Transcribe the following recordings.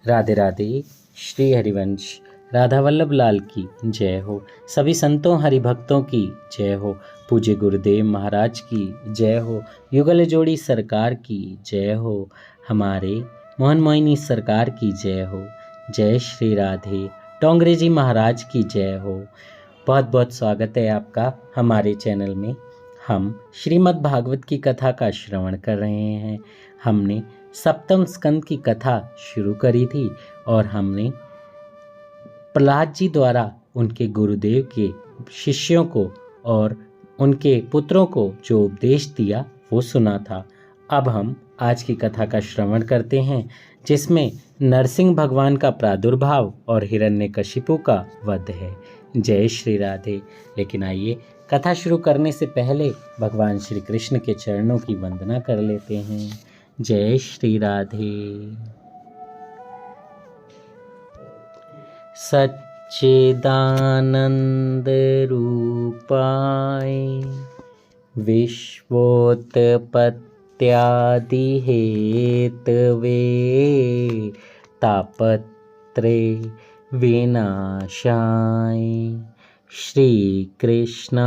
राधे राधे। श्री हरिवंश। राधा वल्लभ लाल की जय हो। सभी संतों हरिभक्तों की जय हो। पूज्य गुरुदेव महाराज की जय हो। युगल जोड़ी सरकार की जय हो। हमारे मोहन मोहिनी सरकार की जय हो। जय श्री राधे। टोंगरे जी महाराज की जय हो। बहुत बहुत स्वागत है आपका हमारे चैनल में। हम श्रीमद् भागवत की कथा का श्रवण कर रहे हैं। हमने सप्तम स्कंद की कथा शुरू करी थी और हमने प्रहलाद जी द्वारा उनके गुरुदेव के शिष्यों को और उनके पुत्रों को जो उपदेश दिया वो सुना था। अब हम आज की कथा का श्रवण करते हैं जिसमें नरसिंह भगवान का प्रादुर्भाव और हिरण्यकशिपु का वध है। जय श्री राधे। लेकिन आइए कथा शुरू करने से पहले भगवान श्री कृष्ण के चरणों की वंदना कर लेते हैं। जय श्री राधे। सच्चिदानंद रूपाय विश्वोत्पत्त्यादि हेतवे तापत्रे विनाशाय श्री कृष्णाय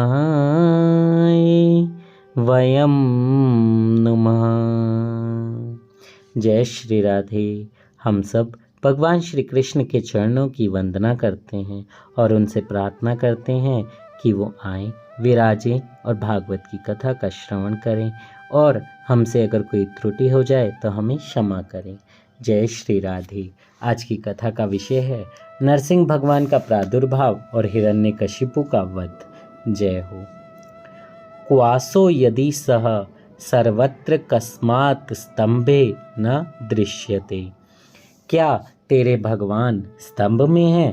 वयं नमः। जय श्री राधे। हम सब भगवान श्री कृष्ण के चरणों की वंदना करते हैं और उनसे प्रार्थना करते हैं कि वो आएं, विराजें और भागवत की कथा का श्रवण करें और हमसे अगर कोई त्रुटि हो जाए तो हमें क्षमा करें। जय श्री राधे। आज की कथा का विषय है नरसिंह भगवान का प्रादुर्भाव और हिरण्यकशिपु का वध। जय हो। क्वासो यदि सह सर्वत्र कस्मात् स्तंभे न दृश्यते। क्या तेरे भगवान स्तंभ में हैं?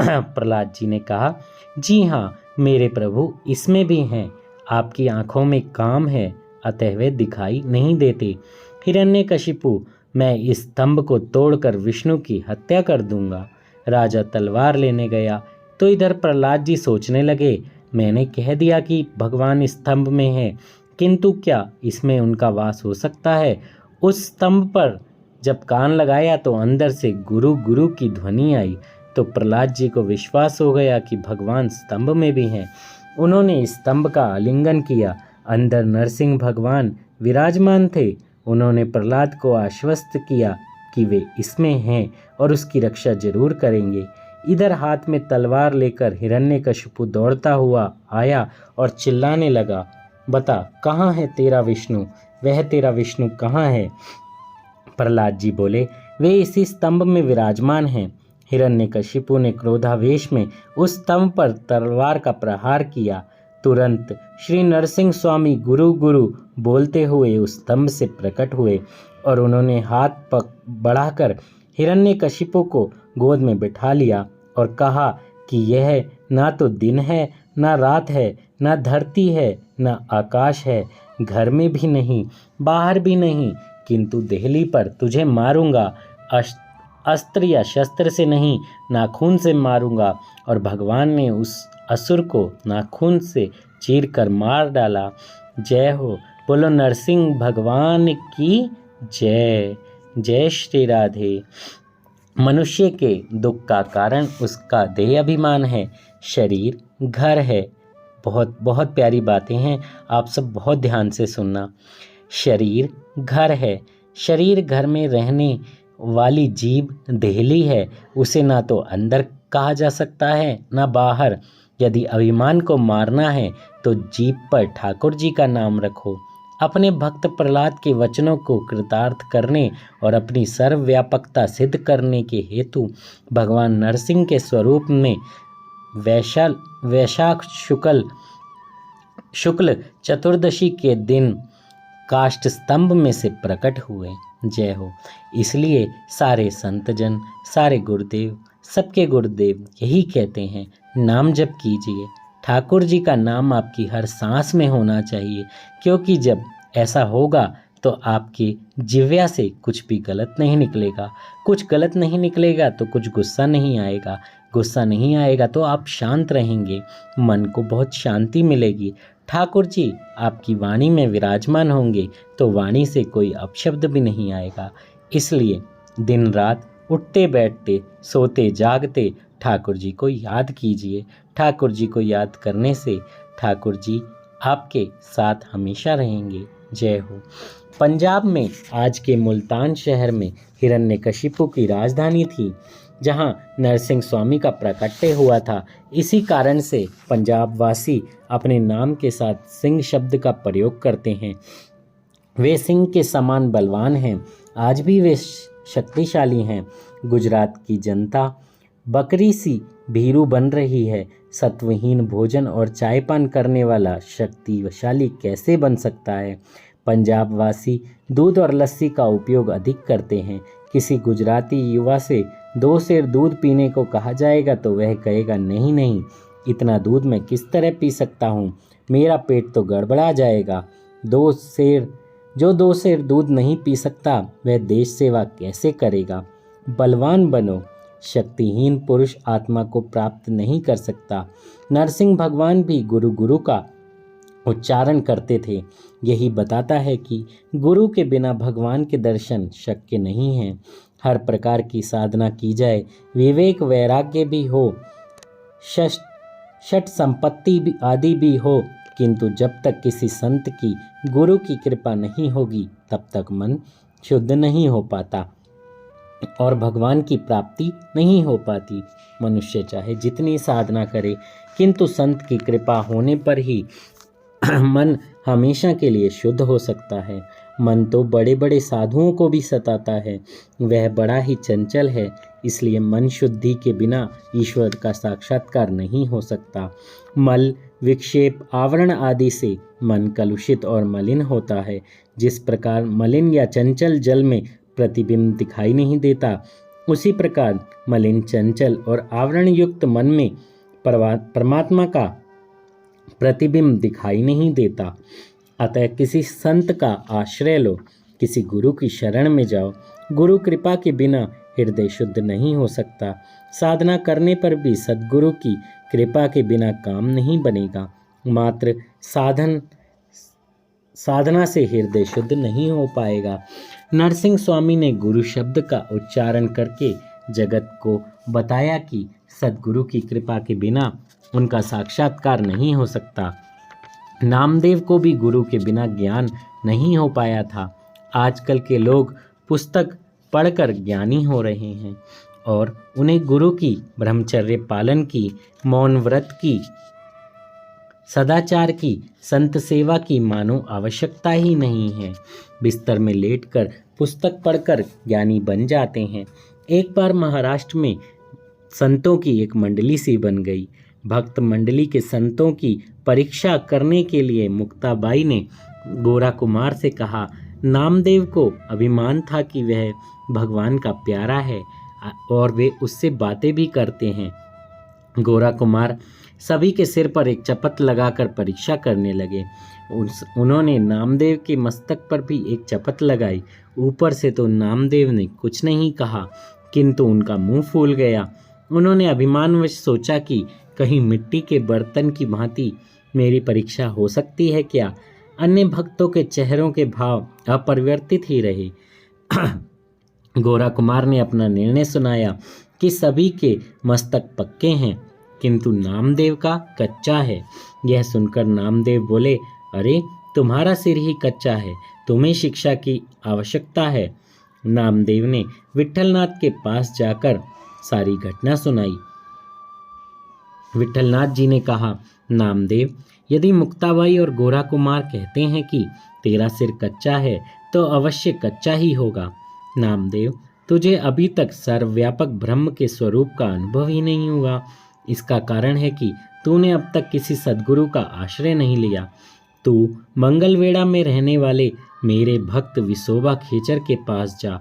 प्रहलाद जी ने कहा, जी हाँ मेरे प्रभु, इसमें भी हैं। आपकी आंखों में काम है अतः वे दिखाई नहीं देते। हिरण्यकशिपु, मैं इस स्तंभ को तोड़कर विष्णु की हत्या कर दूंगा। राजा तलवार लेने गया तो इधर प्रहलाद जी सोचने लगे, मैंने कह दिया कि भगवान स्तंभ में है, किंतु क्या इसमें उनका वास हो सकता है? उस स्तंभ पर जब कान लगाया तो अंदर से गुरु गुरु की ध्वनि आई तो प्रहलाद जी को विश्वास हो गया कि भगवान स्तंभ में भी हैं। उन्होंने इस स्तंभ का आलिंगन किया। अंदर नरसिंह भगवान विराजमान थे। उन्होंने प्रहलाद को आश्वस्त किया कि वे इसमें हैं और उसकी रक्षा जरूर करेंगे। इधर हाथ में तलवार लेकर हिरण्यकशिपु दौड़ता हुआ आया और चिल्लाने लगा, बता कहाँ है तेरा विष्णु? वह तेरा विष्णु कहाँ है? प्रहलाद जी बोले, वे इसी स्तंभ में विराजमान हैं। हिरण्यकशिपु ने क्रोधावेश में उस स्तंभ पर तलवार का प्रहार किया। तुरंत श्री नरसिंह स्वामी गुरु गुरु बोलते हुए उस स्तंभ से प्रकट हुए और उन्होंने हाथ बढ़ाकर हिरण्यकशिपु को गोद में बिठा लिया और कहा कि यह ना तो दिन है, ना रात है, ना धरती है, ना आकाश है, घर में भी नहीं, बाहर भी नहीं, किंतु देहली पर तुझे मारूंगा। अस्त्र या शस्त्र से नहीं, नाखून से मारूंगा। और भगवान ने उस असुर को नाखून से चीर कर मार डाला। जय हो। बोलो नरसिंह भगवान की जय। जय श्री राधे। मनुष्य के दुख का कारण उसका देह अभिमान है, शरीर घर है। बहुत बहुत प्यारी बातें हैं, आप सब बहुत ध्यान से सुनना। शरीर घर है। शरीर घर में रहने वाली जीभ देहली है। उसे ना तो अंदर कहा जा सकता है ना बाहर। यदि अभिमान को मारना है तो जीभ पर ठाकुर जी का नाम रखो। अपने भक्त प्रहलाद के वचनों को कृतार्थ करने और अपनी सर्वव्यापकता सिद्ध करने के हेतु भगवान नरसिंह के स्वरूप में वैशाख शुक्ल चतुर्दशी के दिन काष्ठ स्तंभ में से प्रकट हुए। जय हो। इसलिए सारे संतजन, सारे गुरुदेव, सबके गुरुदेव यही कहते हैं, नाम जप कीजिए। ठाकुर जी का नाम आपकी हर सांस में होना चाहिए, क्योंकि जब ऐसा होगा तो आपकी जिह्वा से कुछ भी गलत नहीं निकलेगा। कुछ गलत नहीं निकलेगा तो कुछ गुस्सा नहीं आएगा। गुस्सा नहीं आएगा तो आप शांत रहेंगे, मन को बहुत शांति मिलेगी। ठाकुर जी आपकी वाणी में विराजमान होंगे तो वाणी से कोई अपशब्द भी नहीं आएगा। इसलिए दिन रात उठते बैठते सोते जागते ठाकुर जी को याद कीजिए। ठाकुर जी को याद करने से ठाकुर जी आपके साथ हमेशा रहेंगे। जय हो। पंजाब में आज के मुल्तान शहर में हिरण्यकशिपु की राजधानी थी, जहां नरसिंह स्वामी का प्राकट्य हुआ था। इसी कारण से पंजाब वासी अपने नाम के साथ सिंह शब्द का प्रयोग करते हैं। वे सिंह के समान बलवान हैं, आज भी वे शक्तिशाली हैं। गुजरात की जनता बकरी सी भीरू बन रही है। सत्वहीन भोजन और चाय पान करने वाला शक्तिशाली कैसे बन सकता है? पंजाब वासी दूध और लस्सी का उपयोग अधिक करते हैं। किसी गुजराती युवा से 2 सेर दूध पीने को कहा जाएगा तो वह कहेगा, नहीं नहीं, इतना दूध मैं किस तरह पी सकता हूँ, मेरा पेट तो गड़बड़ा जाएगा। 2 सेर दूध नहीं पी सकता वह देश सेवा कैसे करेगा? बलवान बनो। शक्तिहीन पुरुष आत्मा को प्राप्त नहीं कर सकता। नरसिंह भगवान भी गुरु गुरु का उच्चारण करते थे। यही बताता है कि गुरु के बिना भगवान के दर्शन शक्य नहीं है। हर प्रकार की साधना की जाए, विवेक वैराग्य भी हो, षट संपत्ति भी आदि भी हो, किंतु जब तक किसी संत की गुरु की कृपा नहीं होगी तब तक मन शुद्ध नहीं हो पाता और भगवान की प्राप्ति नहीं हो पाती। मनुष्य चाहे जितनी साधना करे, किंतु संत की कृपा होने पर ही मन हमेशा के लिए शुद्ध हो सकता है। मन तो बड़े बड़े साधुओं को भी सताता है, वह बड़ा ही चंचल है, इसलिए मन शुद्धि के बिना ईश्वर का साक्षात्कार नहीं हो सकता। मल, विक्षेप, आवरण आदि से मन कलुषित और मलिन होता है। जिस प्रकार मलिन या चंचल जल में प्रतिबिंब दिखाई नहीं देता, उसी प्रकार मलिन, चंचल और आवरण युक्त मन में परमात्मा का प्रतिबिंब दिखाई नहीं देता। अतः किसी संत का आश्रय लो, किसी गुरु की शरण में जाओ। गुरु कृपा के बिना हृदय शुद्ध नहीं हो सकता। साधना करने पर भी सद्गुरु की कृपा के बिना काम नहीं बनेगा। मात्र साधना से हृदय शुद्ध नहीं हो पाएगा। नरसिंह स्वामी ने गुरु शब्द का उच्चारण करके जगत को बताया कि सद्गुरु की कृपा के बिना उनका साक्षात्कार नहीं हो सकता। नामदेव को भी गुरु के बिना ज्ञान नहीं हो पाया था। आजकल के लोग पुस्तक पढ़कर ज्ञानी हो रहे हैं और उन्हें गुरु की, ब्रह्मचर्य पालन की, मौन व्रत की, सदाचार की, संत सेवा की मानो आवश्यकता ही नहीं है। बिस्तर में लेटकर पुस्तक पढ़कर ज्ञानी बन जाते हैं। एक बार महाराष्ट्र में संतों की एक मंडली सी बन गई। भक्त मंडली के संतों की परीक्षा करने के लिए मुक्ताबाई ने गोरा कुमार से कहा। नामदेव को अभिमान था कि वह भगवान का प्यारा है और वे उससे बातें भी करते हैं। गोरा कुमार सभी के सिर पर एक चपत लगाकर परीक्षा करने लगे। उन्होंने नामदेव के मस्तक पर भी एक चपत लगाई। ऊपर से तो नामदेव ने कुछ नहीं कहा, किंतु उनका मुंह फूल गया। उन्होंने अभिमानवश सोचा कि कहीं मिट्टी के बर्तन की भांति मेरी परीक्षा हो सकती है क्या? अन्य भक्तों के चेहरों के भाव अपरिवर्तित ही रहे। गोरा कुमार ने अपना निर्णय सुनाया कि सभी के मस्तक पक्के हैं, किंतु नामदेव का कच्चा है। यह सुनकर नामदेव बोले, अरे तुम्हारा सिर ही कच्चा है, तुम्हें शिक्षा की आवश्यकता है। नामदेव ने विट्ठलनाथ के पास जाकर सारी घटना सुनाई। विट्ठलनाथ जी ने कहा, नामदेव, यदि मुक्ताबाई और गोरा कुमार कहते हैं कि तेरा सिर कच्चा है तो अवश्य कच्चा ही होगा। नामदेव, तुझे अभी तक सर्वव्यापक ब्रह्म के स्वरूप का अनुभव ही नहीं हुआ। इसका कारण है कि तूने अब तक किसी सद्गुरु का आश्रय नहीं लिया। तू मंगलवेढ़ा में रहने वाले मेरे भक्त विसोबा खेचर के पास जा,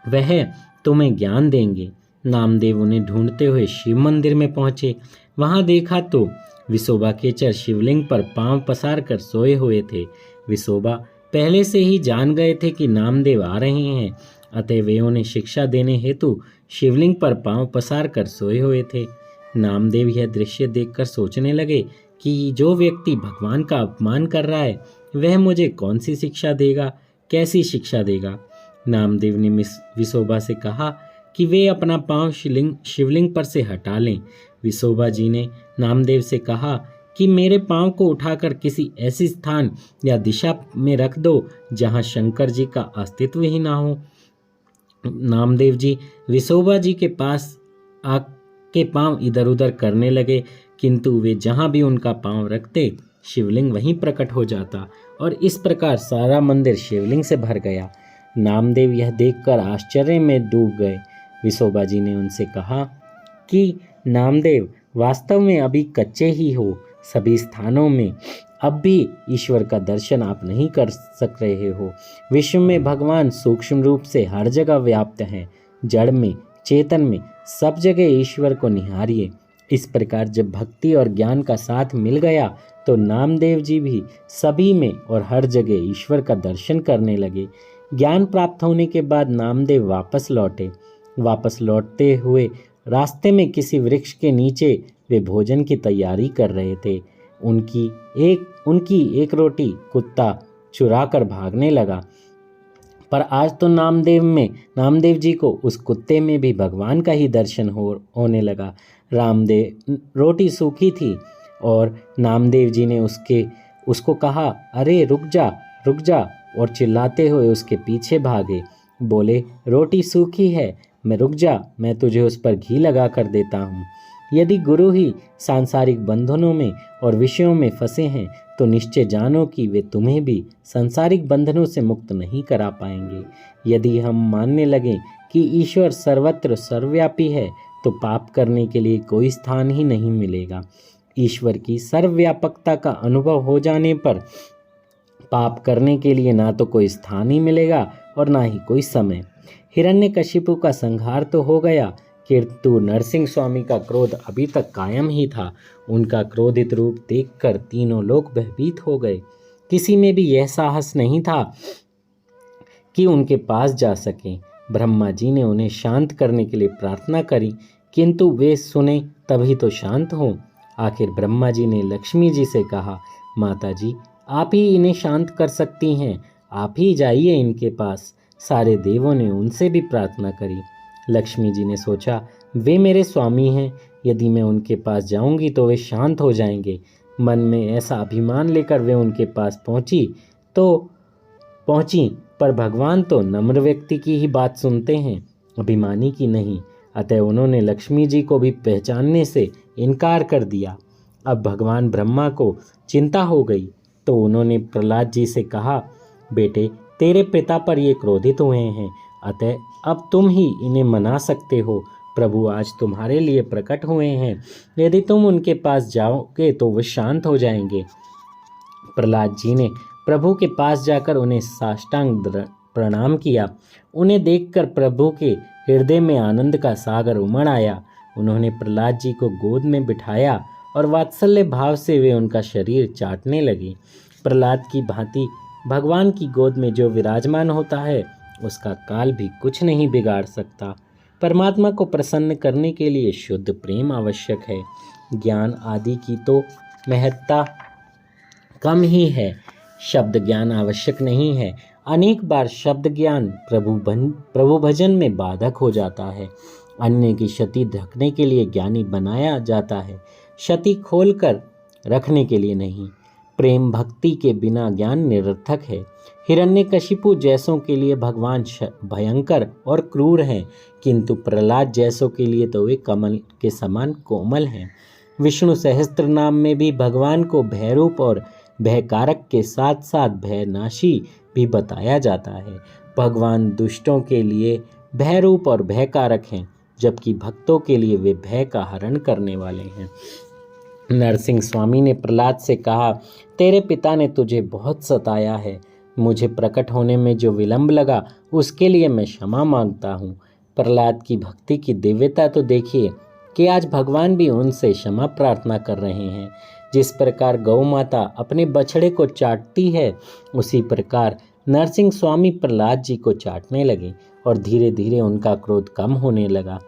वह तुम्हें ज्ञान देंगे। नामदेव उन्हें ढूंढते हुए शिव मंदिर में पहुंचे। वहां देखा तो विसोबा खेचर शिवलिंग पर पांव पसार कर सोए हुए थे। विसोबा पहले से ही जान गए थे कि नामदेव आ रहे हैं, अतः वे उन्हें शिक्षा देने हेतु शिवलिंग पर पांव पसार कर सोए हुए थे। नामदेव यह दृश्य देखकर सोचने लगे कि जो व्यक्ति भगवान का अपमान कर रहा है वह मुझे कौन सी शिक्षा देगा, कैसी शिक्षा देगा। नामदेव ने विसोबा से कहा कि वे अपना पांव शिवलिंग पर से हटा लें। विसोबा जी ने नामदेव से कहा कि मेरे पांव को उठाकर किसी ऐसी स्थान या दिशा में रख दो जहां शंकर जी का अस्तित्व ही ना हो। नामदेव जी विसोबा जी के पास आके पांव इधर उधर करने लगे, किंतु वे जहां भी उनका पांव रखते शिवलिंग वहीं प्रकट हो जाता और इस प्रकार सारा मंदिर शिवलिंग से भर गया। नामदेव यह देखकर आश्चर्य में डूब गए। विसोबा जी ने उनसे कहा कि नामदेव, वास्तव में अभी कच्चे ही हो। सभी स्थानों में अब भी ईश्वर का दर्शन आप नहीं कर सक रहे हो। विश्व में भगवान सूक्ष्म रूप से हर जगह व्याप्त हैं। जड़ में, चेतन में, सब जगह ईश्वर को निहारिए। इस प्रकार जब भक्ति और ज्ञान का साथ मिल गया तो नामदेव जी भी सभी में और हर जगह ईश्वर का दर्शन करने लगे। ज्ञान प्राप्त होने के बाद नामदेव वापस लौटे। वापस लौटते हुए रास्ते में किसी वृक्ष के नीचे वे भोजन की तैयारी कर रहे थे। उनकी एक रोटी कुत्ता चुरा कर भागने लगा। पर आज तो नामदेव जी को उस कुत्ते में भी भगवान का ही दर्शन होने लगा। रोटी सूखी थी और नामदेव जी ने उसको कहा, अरे रुक जा, और चिल्लाते हुए उसके पीछे भागे। बोले, रोटी सूखी है, रुक जा, मैं तुझे उस पर घी लगा कर देता हूँ। यदि गुरु ही सांसारिक बंधनों में और विषयों में फंसे हैं तो निश्चय जानो कि वे तुम्हें भी सांसारिक बंधनों से मुक्त नहीं करा पाएंगे। यदि हम मानने लगें कि ईश्वर सर्वत्र सर्वव्यापी है तो पाप करने के लिए कोई स्थान ही नहीं मिलेगा। ईश्वर की सर्वव्यापकता का अनुभव हो जाने पर पाप करने के लिए ना तो कोई स्थान ही मिलेगा और ना ही कोई समय। हिरण्यकशिपु का संहार तो हो गया, किंतु नरसिंह स्वामी का क्रोध अभी तक कायम ही था। उनका क्रोधित रूप देखकर तीनों लोग भयभीत हो गए। किसी में भी यह साहस नहीं था कि उनके पास जा सके। ब्रह्मा जी ने उन्हें शांत करने के लिए प्रार्थना करी, किंतु वे सुने तभी तो शांत हों। आखिर ब्रह्मा जी ने लक्ष्मी जी से कहा, माता जी, आप ही इन्हें शांत कर सकती हैं, आप ही जाइए इनके पास। सारे देवों ने उनसे भी प्रार्थना करी। लक्ष्मी जी ने सोचा, वे मेरे स्वामी हैं, यदि मैं उनके पास जाऊंगी तो वे शांत हो जाएंगे। मन में ऐसा अभिमान लेकर वे उनके पास पहुंची, पर भगवान तो नम्र व्यक्ति की ही बात सुनते हैं, अभिमानी की नहीं। अतः उन्होंने लक्ष्मी जी को भी पहचानने से इनकार कर दिया। अब भगवान ब्रह्मा को चिंता हो गई तो उन्होंने प्रहलाद जी से कहा, बेटे, तेरे पिता पर ये क्रोधित हुए हैं, अतः अब तुम ही इन्हें मना सकते हो। प्रभु आज तुम्हारे लिए प्रकट हुए हैं, यदि तुम उनके पास जाओगे तो वे शांत हो जाएंगे। प्रहलाद जी ने प्रभु के पास जाकर उन्हें साष्टांग प्रणाम किया। उन्हें देखकर प्रभु के हृदय में आनंद का सागर उमड़ आया। उन्होंने प्रहलाद जी को गोद में बिठाया और वात्सल्य भाव से वे उनका शरीर चाटने लगे। प्रहलाद की भांति भगवान की गोद में जो विराजमान होता है उसका काल भी कुछ नहीं बिगाड़ सकता। परमात्मा को प्रसन्न करने के लिए शुद्ध प्रेम आवश्यक है। ज्ञान आदि की तो महत्ता कम ही है, शब्द ज्ञान आवश्यक नहीं है। अनेक बार शब्द ज्ञान प्रभु भजन में बाधक हो जाता है। अन्य की क्षति ढकने के लिए ज्ञानी बनाया जाता है, क्षति खोल कर रखने के लिए नहीं। प्रेम भक्ति के बिना ज्ञान निरर्थक है। हिरण्यकशिपु जैसों के लिए भगवान भयंकर और क्रूर हैं, किंतु प्रहलाद जैसों के लिए तो वे कमल के समान कोमल हैं। विष्णु सहस्त्र नाम में भी भगवान को भयरूप और भयकारक के साथ साथ भयनाशी भी बताया जाता है। भगवान दुष्टों के लिए भयरूप और भयकारक हैं, जबकि भक्तों के लिए वे भय का हरण करने वाले हैं। नरसिंह स्वामी ने प्रहलाद से कहा, तेरे पिता ने तुझे बहुत सताया है। मुझे प्रकट होने में जो विलंब लगा उसके लिए मैं क्षमा मांगता हूँ। प्रहलाद की भक्ति की दिव्यता तो देखिए कि आज भगवान भी उनसे क्षमा प्रार्थना कर रहे हैं। जिस प्रकार गौ माता अपने बछड़े को चाटती है, उसी प्रकार नरसिंह स्वामी प्रहलाद जी को चाटने लगे और धीरे धीरे उनका क्रोध कम होने लगा।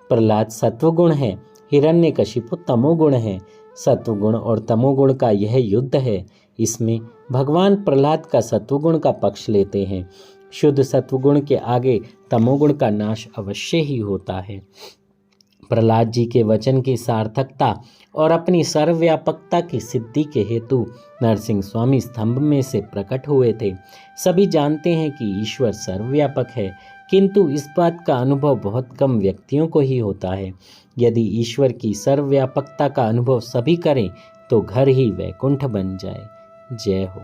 प्रहलाद सत्वगुण है, हिरण्यकशिपु तमोगुण है। सत्वगुण और तमोगुण का यह युद्ध है। इसमें भगवान प्रहलाद का सत्वगुण का पक्ष लेते हैं शुद्ध सत्वगुण के आगे तमोगुण का नाश अवश्य ही होता है। प्रहलाद जी के वचन की सार्थकता और अपनी सर्वव्यापकता की सिद्धि के हेतु नरसिंह स्वामी स्तंभ में से प्रकट हुए थे। सभी जानते हैं कि ईश्वर सर्वव्यापक है, किंतु इस बात का अनुभव बहुत कम व्यक्तियों को ही होता है। यदि ईश्वर की सर्वव्यापकता का अनुभव सभी करें तो घर ही वैकुंठ बन जाए। जय हो।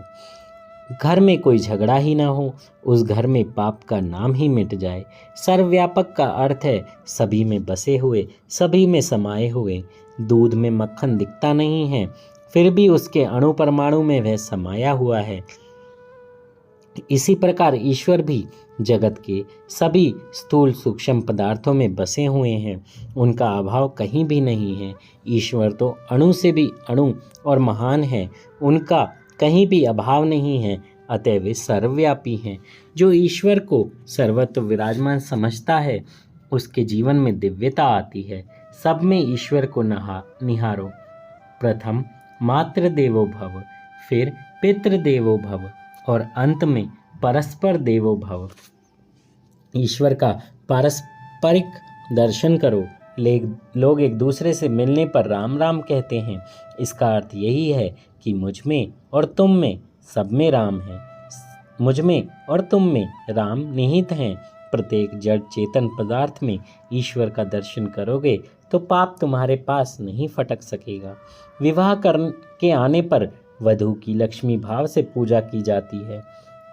घर में कोई झगड़ा ही ना हो, उस घर में पाप का नाम ही मिट जाए। सर्वव्यापक का अर्थ है सभी में बसे हुए, सभी में समाये हुए। दूध में मक्खन दिखता नहीं है, फिर भी उसके अणु परमाणु में वह समाया हुआ है। इसी प्रकार ईश्वर भी जगत के सभी स्थूल सूक्ष्म पदार्थों में बसे हुए हैं, उनका अभाव कहीं भी नहीं है। ईश्वर तो अणु से भी अणु और महान है, उनका कहीं भी अभाव नहीं है, अतः वे सर्वव्यापी हैं। जो ईश्वर को सर्वत्र विराजमान समझता है उसके जीवन में दिव्यता आती है। सब में ईश्वर को निहारो। प्रथम मातृ देवो भव, फिर पितृ देवो भव और अंत में परस्पर देवो भव। ईश्वर का पारस्परिक दर्शन करो। लोग एक दूसरे से मिलने पर राम राम कहते हैं। इसका अर्थ यही है कि मुझ में और तुम में, सब में राम है। मुझ में और तुम में राम निहित हैं। प्रत्येक जड़ चेतन पदार्थ में ईश्वर का दर्शन करोगे तो पाप तुम्हारे पास नहीं फटक सकेगा। विवाह के आने पर वधू की लक्ष्मी भाव से पूजा की जाती है।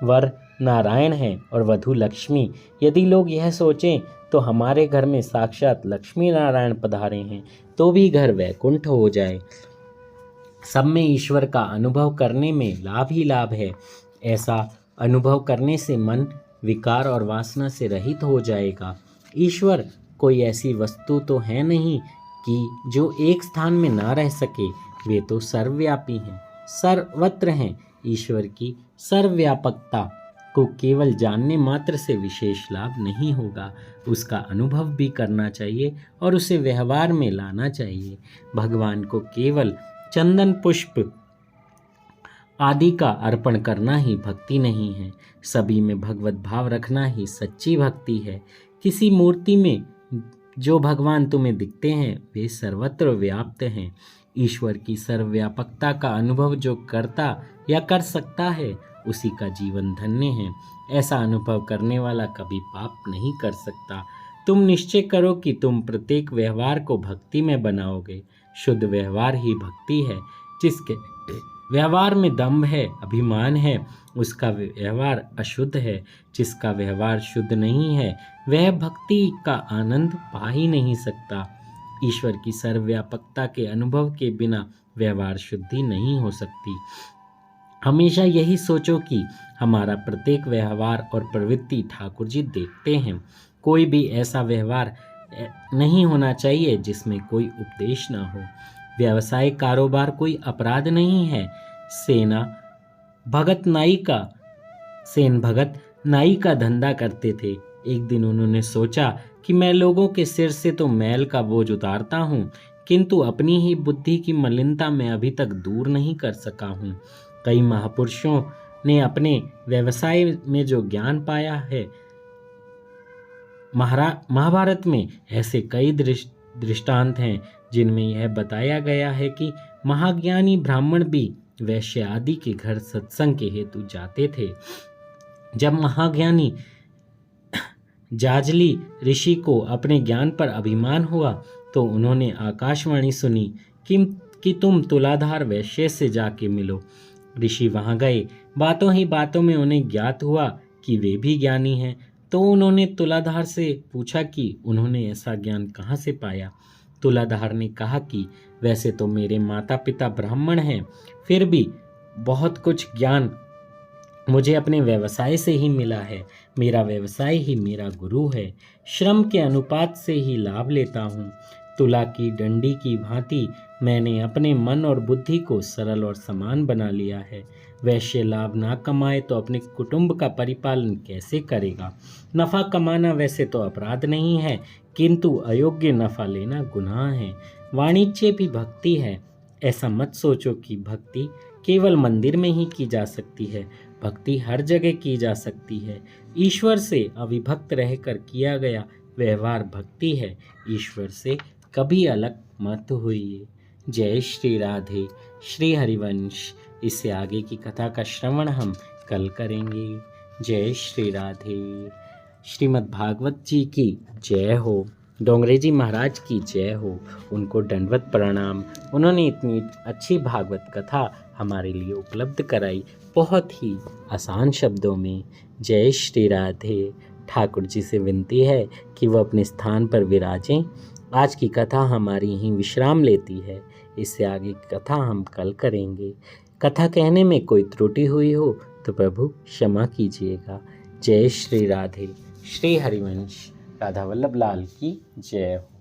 वर नारायण है और वधू लक्ष्मी। यदि लोग यह सोचें तो हमारे घर में साक्षात लक्ष्मी नारायण पधारे हैं तो भी घर वैकुंठ हो जाए। सब में ईश्वर का अनुभव करने में लाभ ही लाभ है। ऐसा अनुभव करने से मन विकार और वासना से रहित हो जाएगा। ईश्वर कोई ऐसी वस्तु तो है नहीं कि जो एक स्थान में ना रह सके। वे तो सर्वव्यापी हैं, सर्वत्र हैं। ईश्वर की सर्वव्यापकता को केवल जानने मात्र से विशेष लाभ नहीं होगा, उसका अनुभव भी करना चाहिए और उसे व्यवहार में लाना चाहिए। भगवान को केवल चंदन पुष्प आदि का अर्पण करना ही भक्ति नहीं है, सभी में भगवत भाव रखना ही सच्ची भक्ति है। किसी मूर्ति में जो भगवान तुम्हें दिखते हैं वे सर्वत्र व्याप्त हैं। ईश्वर की सर्वव्यापकता का अनुभव जो करता या कर सकता है उसी का जीवन धन्य है। ऐसा अनुभव करने वाला कभी पाप नहीं कर सकता। तुम निश्चय करो कि तुम प्रत्येक व्यवहार को भक्ति में बनाओगे। शुद्ध व्यवहार ही भक्ति है। जिसके व्यवहार में दंभ है, अभिमान है, उसका व्यवहार अशुद्ध है। जिसका व्यवहार शुद्ध नहीं है वह भक्ति का आनंद पा ही नहीं सकता। ईश्वर की सर्वव्यापकता के अनुभव के बिना व्यवहार शुद्धि नहीं हो सकती। हमेशा यही सोचो कि हमारा प्रत्येक व्यवहार और प्रवृत्ति ठाकुर जी देखते हैं। कोई भी ऐसा व्यवहार नहीं होना चाहिए जिसमें कोई उपदेश ना हो। व्यवसाय कारोबार कोई अपराध नहीं है। सेन भगत नाई का धंधा करते थे। एक दिन उन्होंने सोचा कि मैं लोगों के सिर से तो मैल का बोझ उतारता हूँ, किंतु अपनी ही बुद्धि की मलिनता में अभी तक दूर नहीं कर सका हूँ। कई महापुरुषों ने अपने व्यवसाय में जो ज्ञान पाया है, महाभारत में ऐसे कई दृष्टांत हैं जिनमें यह बताया गया है कि महाज्ञानी ब्राह्मण भी वैश्य आदि के घर सत्संग के हेतु जाते थे। जब महाज्ञानी जाजली ऋषि को अपने ज्ञान पर अभिमान हुआ तो उन्होंने आकाशवाणी सुनी कि तुम तुलाधार वैश्य से जाके मिलो। ऋषि वहां गए। बातों ही बातों में उन्हें ज्ञात हुआ कि वे भी ज्ञानी हैं। तो उन्होंने तुलाधार से पूछा कि उन्होंने ऐसा ज्ञान कहाँ से पाया। तुलाधार ने कहा कि वैसे तो मेरे माता पिता ब्राह्मण हैं, फिर भी बहुत कुछ ज्ञान मुझे अपने व्यवसाय से ही मिला है। मेरा व्यवसाय ही मेरा गुरु है। श्रम के अनुपात से ही लाभ लेता हूँ। तुला की डंडी की भांति मैंने अपने मन और बुद्धि को सरल और समान बना लिया है। वैश्य लाभ ना कमाए तो अपने कुटुंब का परिपालन कैसे करेगा। नफा कमाना वैसे तो अपराध नहीं है, किंतु अयोग्य नफा लेना गुनाह है। वाणिज्य भी भक्ति है। ऐसा मत सोचो कि भक्ति केवल मंदिर में ही की जा सकती है। भक्ति हर जगह की जा सकती है। ईश्वर से अविभक्त रहकर किया गया व्यवहार भक्ति है। ईश्वर से कभी अलग मत होइए। जय श्री राधे। श्री हरिवंश। इससे आगे की कथा का श्रवण हम कल करेंगे। जय श्री राधे। श्रीमद् भागवत जी की जय हो। डोंगरे जी महाराज की जय हो। उनको दंडवत प्रणाम। उन्होंने इतनी अच्छी भागवत कथा हमारे लिए उपलब्ध कराई, बहुत ही आसान शब्दों में। जय श्री राधे। ठाकुर जी से विनती है कि वो अपने स्थान पर विराजें। आज की कथा हमारी यहीं विश्राम लेती है। इससे आगे की कथा हम कल करेंगे। कथा कहने में कोई त्रुटि हुई हो तो प्रभु क्षमा कीजिएगा। जय श्री राधे। श्री हरिवंश। राधा वल्लभ लाल की जय हो।